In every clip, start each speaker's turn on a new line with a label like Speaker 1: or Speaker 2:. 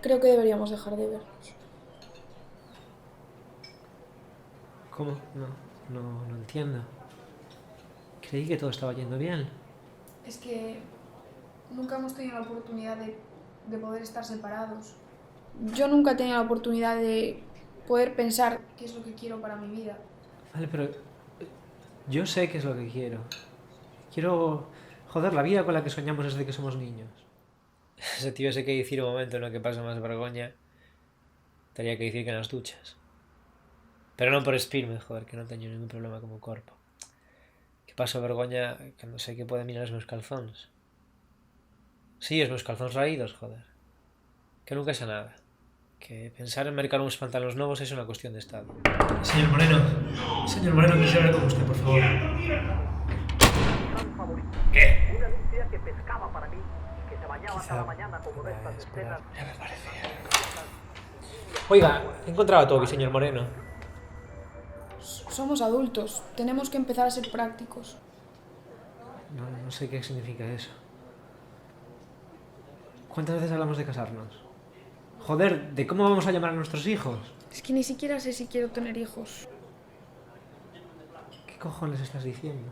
Speaker 1: Creo que deberíamos dejar de vernos.
Speaker 2: ¿Cómo? No entiendo. Creí que todo estaba yendo bien.
Speaker 1: Es que nunca hemos tenido la oportunidad de poder estar separados. Yo nunca he tenido la oportunidad de poder pensar qué es lo que quiero para mi vida.
Speaker 2: Vale, pero yo sé qué es lo que quiero. Quiero joder la vida con la que soñamos desde que somos niños. Se tuviese que decir un momento no que pasa más vergoña, tendría que decir que nas duchas. Pero non por espirme, joder, que non teño ningún problema como corpo. Que paso vergoña cando sei que pode mirar os meus calzóns. Sí, os meus calzóns raídos, joder. Que nunca xa nada. Que pensar en mercar uns pantalóns novos é unha cuestión de estado. Señor Moreno, quisiera hablar con usted, por favor.
Speaker 3: ¿Qué? Una Alicia que pescaba para mí y que se bañaba cada mañana como de estas escenas.
Speaker 2: Ya me parecía. Oiga, he encontrado a Toby, señor Moreno.
Speaker 1: Somos adultos, tenemos que empezar a ser prácticos.
Speaker 2: No sé qué significa eso. ¿Cuántas veces hablamos de casarnos? Joder, ¿de cómo vamos a llamar a nuestros hijos?
Speaker 1: Es que ni siquiera sé si quiero tener hijos.
Speaker 2: ¿Qué cojones estás diciendo?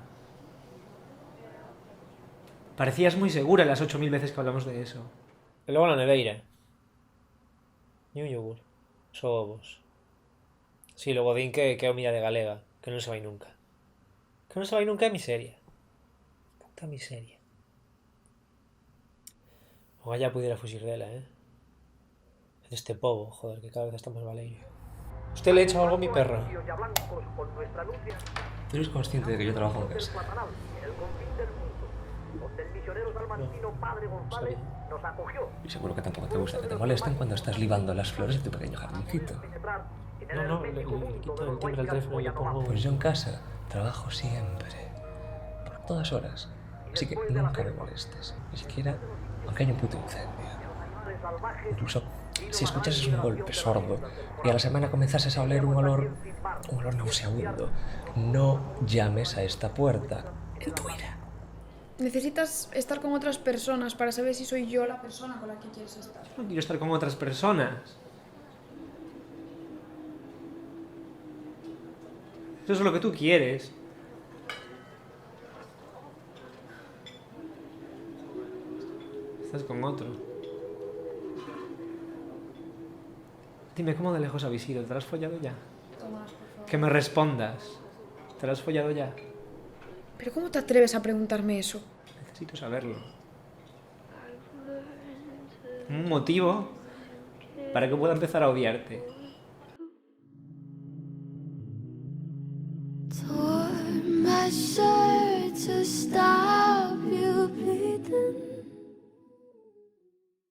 Speaker 2: Parecías muy segura las 8000 veces que hablamos de eso. E logo na neveira. Ni un yogur. Só ovos. Si, logo din que é o de galega, que non se vai nunca. Que non se vai nunca é miseria. Puta miseria. Ojalá pudiera fuxir dela, Deste pobo, joder, que cada vez está máis valeiro. ¿Usted le echa algo a mi perro?
Speaker 3: ¿Tú
Speaker 4: eres consciente de que yo trabajo en casa? Y seguro que tampoco te gusta que te molesten cuando estás libando las flores de tu pequeño jardincito.
Speaker 2: No, le quito el timbre al teléfono y le pongo...
Speaker 4: Pues yo en casa trabajo siempre, por todas horas. Así que nunca me molestes, ni siquiera aunque haya un puto incendio. Incluso si escuchases un golpe sordo y a la semana comenzases a oler un olor nauseabundo, no llames a esta puerta en tu ira.
Speaker 1: Necesitas estar con otras personas para saber si soy yo la persona con la que quieres estar.
Speaker 2: No quiero estar con otras personas. Eso es lo que tú quieres. Estás con otro. Dime, ¿cómo de lejos habéis ido? ¿Te lo has follado ya?
Speaker 1: Tomás, por favor.
Speaker 2: Que me respondas. ¿Te lo has follado ya?
Speaker 1: ¿Pero cómo te atreves a preguntarme eso?
Speaker 2: Necesito saberlo. Un motivo para que pueda empezar a odiarte.
Speaker 5: Tore my shirt to stop